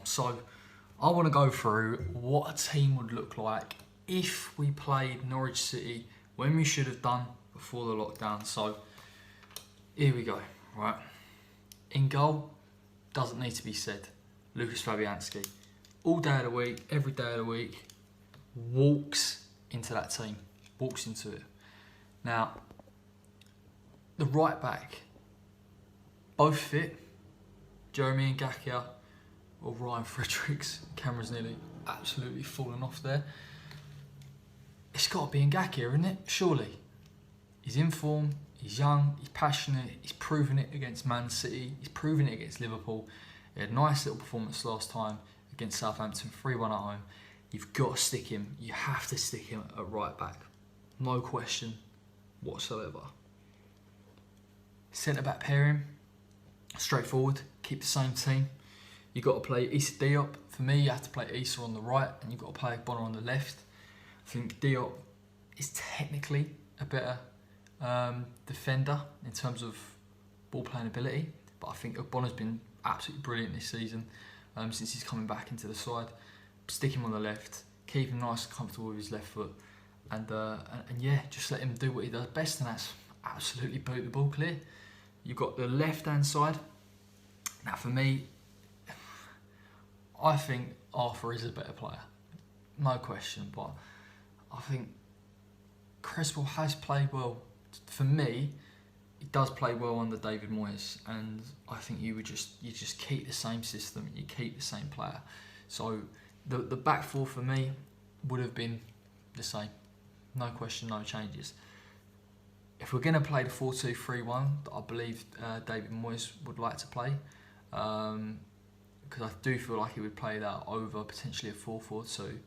So I want to go through what a team would look like if we played Norwich City when we should have done before the lockdown. So here we go, right? In goal, doesn't need to be said. Lucas Fabianski. All day of the week, every day of the week, walks into that team. Walks into it. Now, the right back, both fit. Jeremy Ngakia or Ryan Fredericks. Camera's nearly absolutely fallen off there. It's got to be Ngakia, isn't it? Surely. He's in form, he's young, he's passionate, he's proven it against Man City, he's proven it against Liverpool. He had a nice little performance last time against Southampton, 3-1 at home. You've got to stick him. You have to stick him at right back. No question whatsoever. Centre-back pairing, straightforward, keep the same team. You've got to play Issa Diop. For me, you have to play Issa on the right and you've got to play Bonner on the left. I think Diop is technically a better defender in terms of ball playing ability, but I think Bonner's been absolutely brilliant this season since he's coming back into the side. Stick him on the left, keep him nice and comfortable with his left foot, and yeah, just let him do what he does best, and that's absolutely boot the ball clear. You've got the left-hand side. Now for me, I think Arthur is a better player, no question, but I think Cresswell has played well. For me, he does play well under David Moyes, and I think you just keep the same system, you keep the same player. So the back four for me would have been the same, no question, no changes. If we're going to play the 4-2-3-1 that I believe David Moyes would like to play, because I do feel like he would play that over potentially a 4-4-2,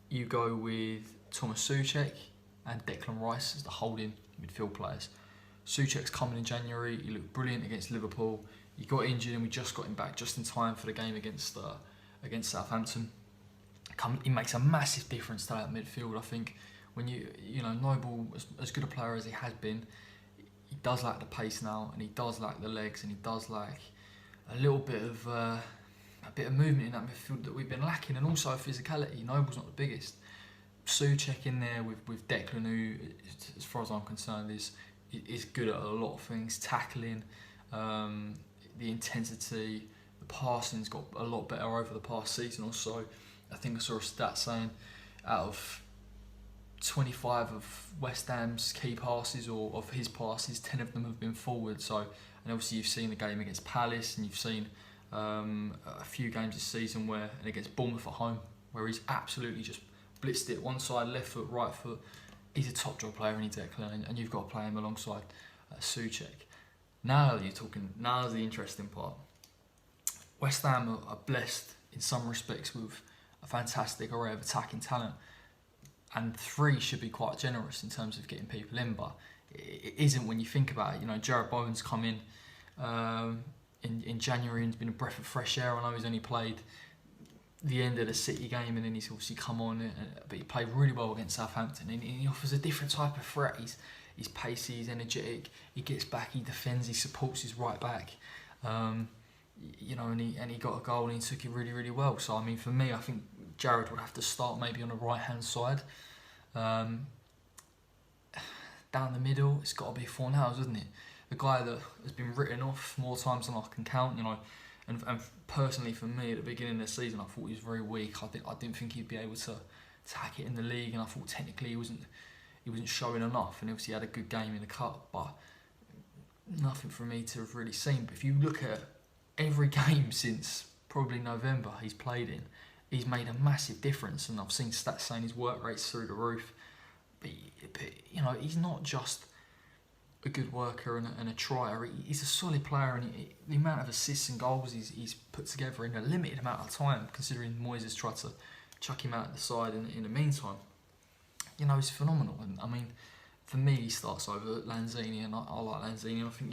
you go with Thomas Souček and Declan Rice as the holding midfield players. Souček's coming in January, he looked brilliant against Liverpool. He got injured and we just got him back just in time for the game against Southampton. He makes a massive difference to that midfield. I think when you know Noble, as good a player as he has been, he does lack the pace now, and he does lack the legs, and he does lack a little bit of movement in that midfield that we've been lacking, and also physicality. Noble's not the biggest. Souček in there with Declan, who, as far as I'm concerned, is good at a lot of things. Tackling, the intensity, the passing's got a lot better over the past season or so. I think I saw a stat saying out of 25 of West Ham's key passes, or of his passes, 10 of them have been forward. So, and obviously you've seen the game against Palace, and you've seen a few games this season and against Bournemouth at home, where he's absolutely just blitzed it one side, left foot, right foot. He's a top draw player, and he's Declan, and you've got to play him alongside Souček. Now you're talking. Now's the interesting part. West Ham are blessed in some respects with a fantastic array of attacking talent, and 3 should be quite generous in terms of getting people in, but it isn't when you think about it. You know, Jared Bowen's come in January and's been a breath of fresh air. I know he's only played the end of the City game, and then he's obviously come on, but he played really well against Southampton, and he offers a different type of threat. He's pacey, he's energetic, he gets back, he defends, he supports his right back, you know, and he got a goal and he took it really, really well. So I mean, for me, I think Jared would have to start maybe on the right hand side. Down the middle, it's got to be Fornals, isn't it? The guy that has been written off more times than I can count, you know. And personally, for me, at the beginning of the season, I thought he was very weak. I didn't think he'd be able to hack it in the league, and I thought technically he wasn't showing enough. And obviously, he had a good game in the cup, but nothing for me to have really seen. But if you look at every game since probably November he's played in, he's made a massive difference. And I've seen stats saying his work rate's through the roof. But you know, he's not just a good worker and a trier. He's a solid player, and the amount of assists and goals he's put together in a limited amount of time, considering Moyes has tried to chuck him out at the side in the meantime, you know, it's phenomenal. And I mean, for me, he starts over Lanzini, and I like Lanzini, and I think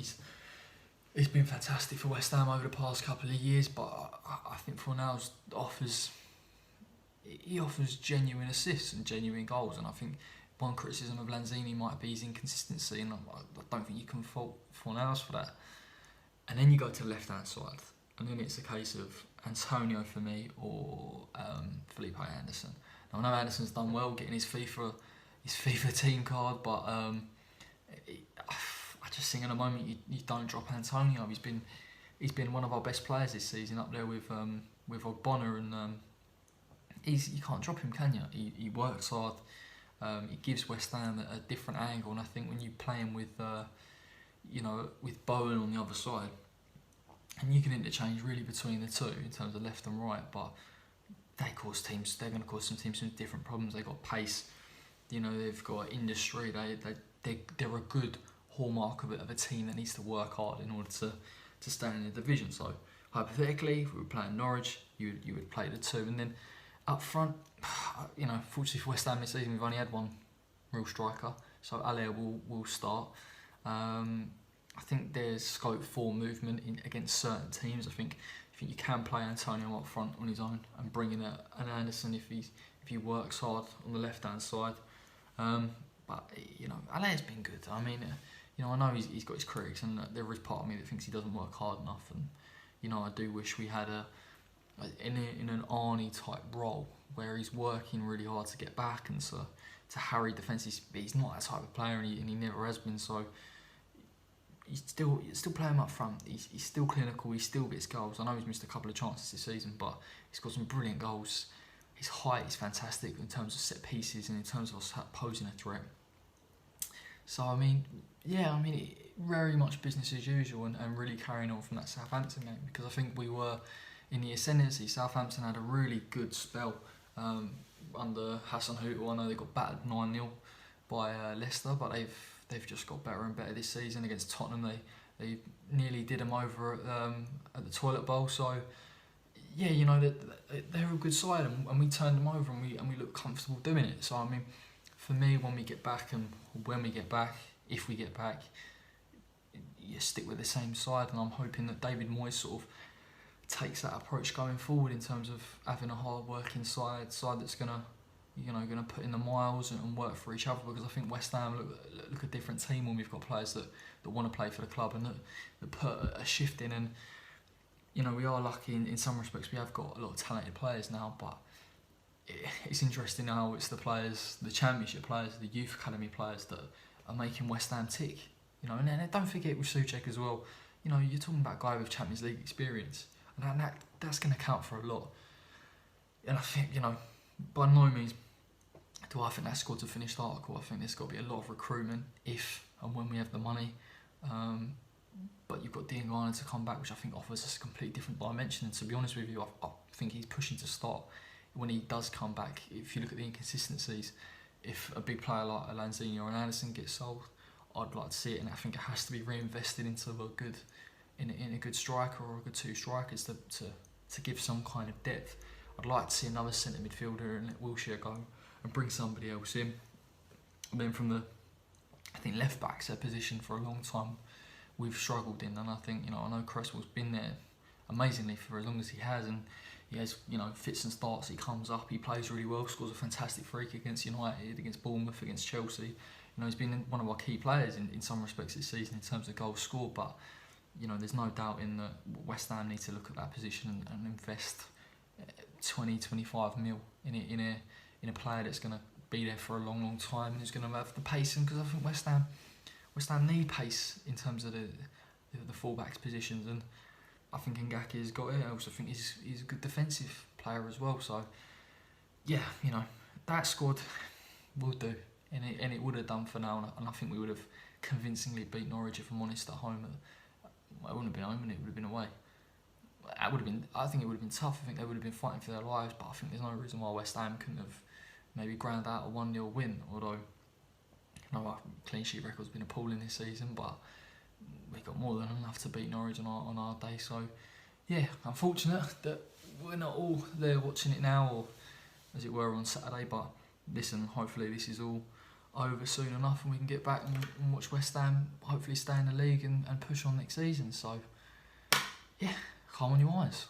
he's been fantastic for West Ham over the past couple of years. But I think Fornals offers genuine assists and genuine goals, and I think one criticism of Lanzini might be his inconsistency, and I don't think you can fault Fornals for that. And then you go to the left-hand side. and then it's a case of Antonio for me or Felipe Anderson. Now I know Anderson's done well getting his FIFA team card, but I just think at the moment you don't drop Antonio. He's been one of our best players this season, up there with Ogbonna, and you can't drop him, can you? He works hard. He gives West Ham a different angle, and I think when you play him with with Bowen on the other side, and you can interchange really between the two in terms of left and right, but they're going to cause some teams some different problems. They've got pace, they've got industry. They're a good hallmark of a team that needs to work hard in order to stay in the division. So hypothetically, if we were playing Norwich, you would play the two, and then up front, fortunately for West Ham this season, we've only had one real striker, so Allaire will start. I think there's scope for movement against certain teams. I think you can play Antonio up front on his own and bring in an Anderson if he works hard on the left hand side. But Allaire's been good. I mean, I know he's got his critics, and there is part of me that thinks he doesn't work hard enough. And I do wish we had in an Arnie type role where he's working really hard to get back and to harry defences. But he's not that type of player, and he never has been. So you still play him up front. He's still clinical. He still gets goals. I know he's missed a couple of chances this season, but he's got some brilliant goals. His height is fantastic in terms of set pieces and in terms of posing a threat. So very much business as usual, and really carrying on from that Southampton game, because I think we were in the ascendancy. Southampton had a really good spell under Hassan Hüttl. I know they got battered 9-0 by Leicester, but they've just got better and better this season. Against Tottenham, they nearly did them over at the toilet bowl. So they're a good side, and we turned them over, and we look comfortable doing it. So for me, when we get back, if we get back, you stick with the same side, and I'm hoping that David Moyes sort of takes that approach going forward in terms of having a hard-working side that's gonna put in the miles and work for each other, because I think West Ham look a different team when we've got players that want to play for the club and that put a shift in. And we are lucky in some respects. We have got a lot of talented players now, but it's interesting how it's the Championship players, the Youth Academy players that are making West Ham tick. And then don't forget with Souček as well. You're talking about a guy with Champions League experience, and that's going to count for a lot. And I think by no means do I think that squad's a finished article. I think there's got to be a lot of recruitment if and when we have the money. But you've got Dean Garner to come back, which I think offers us a completely different dimension. And to be honest with you, I think he's pushing to start when he does come back. If you look at the inconsistencies, if a big player like Lanzini or an Anderson gets sold, I'd like to see it, and I think it has to be reinvested into a good striker or a good two strikers to give some kind of depth. I'd like to see another centre midfielder and let Wilshere go and bring somebody else in. And then from I think left back's a position for a long time we've struggled in, and I think I know Cresswell's been there amazingly for as long as he has, and he has fits and starts. He comes up, he plays really well, scores a fantastic free kick against United, against Bournemouth, against Chelsea. He's been one of our key players in some respects this season in terms of goals scored, but there's no doubt in that West Ham need to look at that position and invest 20-25 mil in a player that's going to be there for a long time and who's going to have the pace. And because I think West Ham need pace in terms of the fullbacks positions, and I think Ngaki's got it. I also think he's a good defensive player as well. So that squad will do, and it would have done for now, and I think we would have convincingly beat Norwich, if I'm honest, at home. It wouldn't have been home, and it would have been away. I think it would have been tough. I think they would have been fighting for their lives, but I think there's no reason why West Ham couldn't have maybe ground out a 1-0 win. Although our clean sheet record's been appalling this season, but we got more than enough to beat Norwich on our day. So unfortunate that we're not all there watching it now, or as it were on Saturday. But listen, hopefully this is all over soon enough, and we can get back and watch West Ham hopefully stay in the league and push on next season. So calm on your eyes.